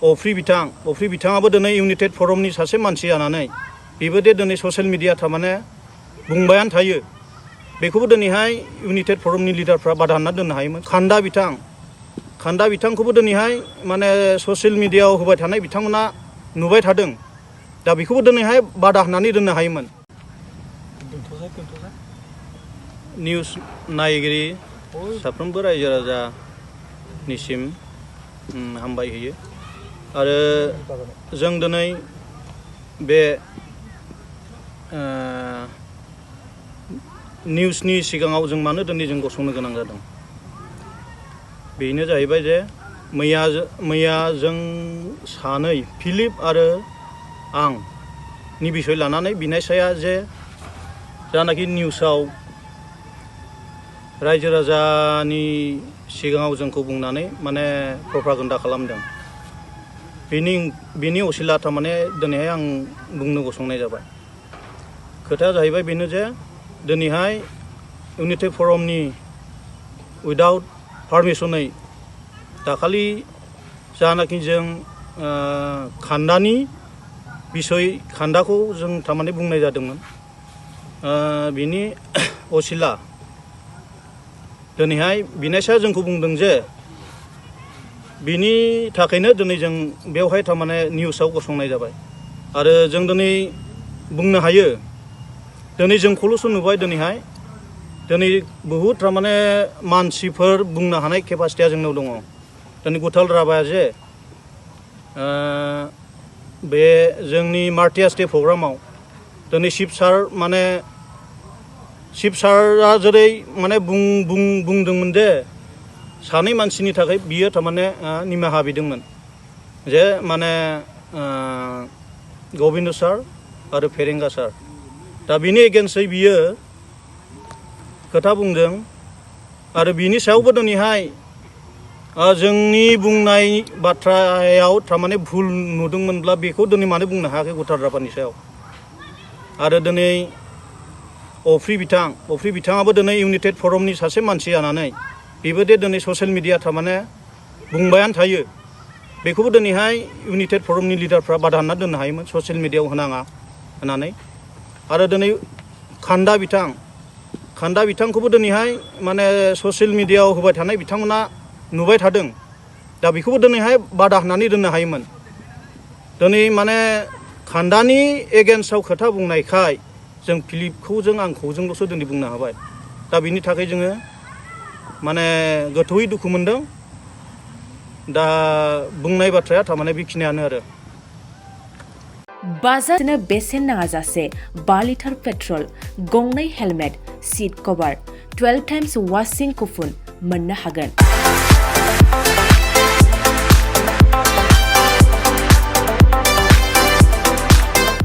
अफ्रि बिथाङाबो दिनै इउनाइटेड फरमनि सासे मानसि जानानै बेबो दे दिनै ससियेल मिडिया थारमाने बुंबायानो थायो बेखौबो दिनैहाय इउनाइटेड फरमनि लिडारफ्रा बादा होनना दोननो हायोमोन। खान्दा बिथांखौबो दिनैहाय माने ससियेल मिडियाआव होबाय थानाय बिथांमोना नुबाय थादों दा बेखौबो दिनैहाय बादा होननानै दोननो हायोमोन। निउस नायगिरि साफ्रोमबो रायजो राजानिसिम हामबाय होयो आरो जों दिनै बे निउसनि सिगाङाव जों मानो दिनै जों गसंनो गोनां जादों बेनो जाहैबाय जे मैया जों सानै फिलिप आरो आंनि बिसय लानानै बिनायसाया जे जानाखि निउसाव रायजो राजानि सिगाङाव जोंखौ बुंनानै माने प्रपागान्डा खालामदों बिनि असिला थारमाने दिनैहाय आं बुंनो गसंनाय जाबाय। खोथाया जाहैबाय बेनो जे दिनैहाय इउनाइटेड फरमनि उइदाउट पारमिसनै दाखालि जानाखि जों खान्दानि बिसय खान्दाखौ जों थारमाने बुंनाय जादोंमोन बिनि असिला दिनैहाय बिनायसाया जोंखौ बुंदों जे बिनि थाखायनो दिनै जों बेवहाय थारमाने निउसाव गसंनाय जाबाय आरो जों दिनै बुंनो हायो दिनै जोंखौल'सो नुबाय दिनै बहुद थारमाने मानसिफोर बुंनो हानाय केपासिटिया जोंनाव दङ। दिनै गुथाल राभाया जे बे जोंनि मार्टियास डे प्रग्रामाव दिनै शिब सारआ जेरै माने बुंदोंमोन जे सानै मानसिनि थाखाय बियो थारमाने निमाहा बिदोंमोन जे माने गबिन्द सार आरो फेरेंगा सार दा बिनि एगेन्स्टै बियो खोथा बुंदों आरो बिनि सायावबो दिनैहाय जोंनि बुंनाय बाथ्रायाव थारमाने भुल नुदोंमोनब्ला बेखौ दिनै मानो बुंनो हायाखै गुथाल राभानि सायाव आरो दिनै अफ्रि बिथाङाबो दिनै इउनाइटेड फरमनि सासे मानसि जानानै बेबो दे दिनै ससियेल मिडिया थारमाने बुंबायानो थायो बेखौबो दिनैहाय इउनाइटेड फरमनि लिडारफ्रा बादा होनना दोननो हायोमोन ससियेल मिडियाआव होनाङा होननानै आरो दिनै खान्दा बिथांखौबो दिनैहाय माने ससियेल मिडियाआव होबाय थानाय बिथांमोना नुबाय थादों दा बेखौबो दिनैहाय बादा होननानै दोननो हायोमोन। दिनै माने खान्दानि एगेन्स्टआव खोथा बुंनायखाय जों फिलिपखौ आंखौजोंल'सो दिनै बुंनो हाबाय दा बिनि थाखाय जोङो माने गोथौयै दुखु मोनदों दा बुंनाय बाथ्राया थारमाने बेखिनियानो आरो बाजारनो बेसेन नाङाजासे 5 लिटार पेट्रल गंनै हेलमेट सीट कभार 12 टाइम्स वाशिं कुपन मोननो हागोन।